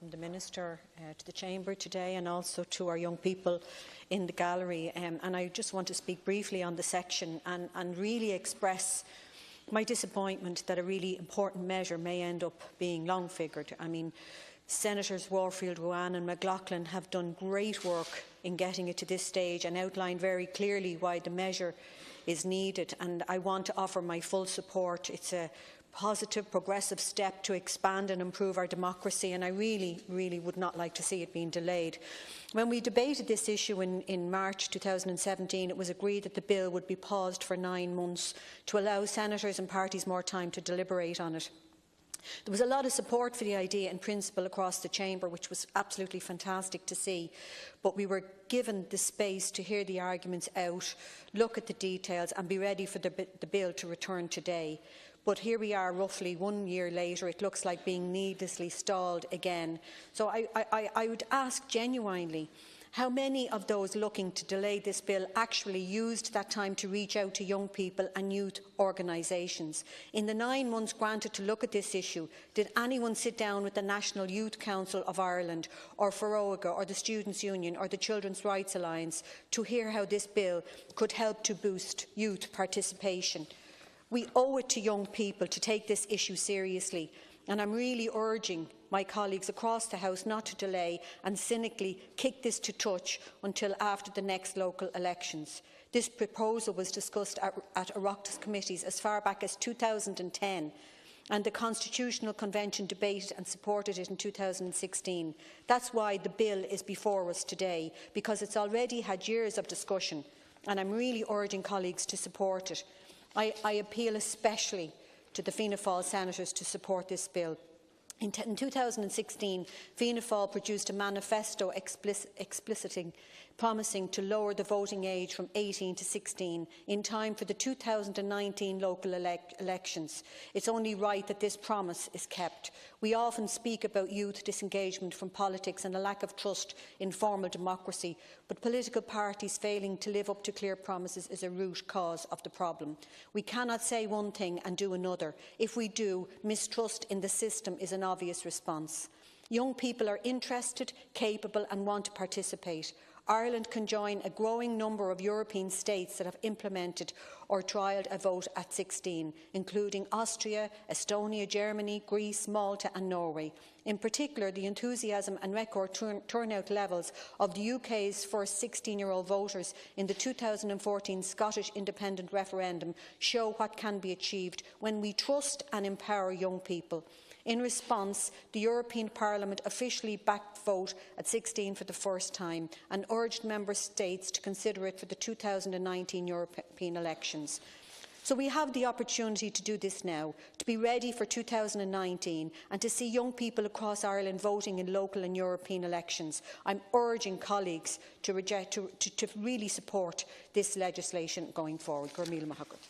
welcome the Minister to the Chamber today, and also to our young people in the gallery. And I just want to speak briefly on the section and really express my disappointment that a really important measure may end up being long-figured. I mean, Senators Warfield, Ruane and McLaughlin have done great work in getting it to this stage and outlined very clearly why the measure is needed, and I want to offer my full support. It's a positive, progressive step to expand and improve our democracy, and I really would not like to see it being delayed. When we debated this issue in March 2017, it was agreed that the bill would be paused for 9 months to allow senators and parties more time to deliberate on it. There was a lot of support for the idea in principle across the Chamber, which was absolutely fantastic to see, but we were given the space to hear the arguments out, look at the details and be ready for the bill to return today. But here we are, roughly 1 year later. It looks like being needlessly stalled again. So I would ask genuinely, how many of those looking to delay this bill actually used that time to reach out to young people and youth organisations? In the 9 months granted to look at this issue, did anyone sit down with the National Youth Council of Ireland, or Feroga, or the Students' Union, or the Children's Rights Alliance to hear how this bill could help to boost youth participation? We owe it to young people to take this issue seriously, and I'm really urging my colleagues across the House not to delay and cynically kick this to touch until after the next local elections. This proposal was discussed at Oireachtas committees as far back as 2010, and the Constitutional Convention debated and supported it in 2016. That's why the bill is before us today, because it's already had years of discussion, and I'm really urging colleagues to support it. I appeal especially to the Fianna Fáil senators to support this bill. In 2016, Fianna Fáil produced a manifesto promising to lower the voting age from 18 to 16 in time for the 2019 local elections. It's only right that this promise is kept. We often speak about youth disengagement from politics and a lack of trust in formal democracy, but political parties failing to live up to clear promises is a root cause of the problem. We cannot say one thing and do another. If we do, mistrust in the system is an obvious response. Young people are interested, capable and want to participate. Ireland can join a growing number of European states that have implemented or trialled a vote at 16, including Austria, Estonia, Germany, Greece, Malta and Norway. In particular, the enthusiasm and record turnout levels of the UK's first 16-year-old voters in the 2014 Scottish independent referendum show what can be achieved when we trust and empower young people. In response, the European Parliament officially backed vote at 16 for the first time and urged Member States to consider it for the 2019 European elections. So we have the opportunity to do this now, to be ready for 2019 and to see young people across Ireland voting in local and European elections. I'm urging colleagues to really support this legislation going forward. Gurmil Mahakut.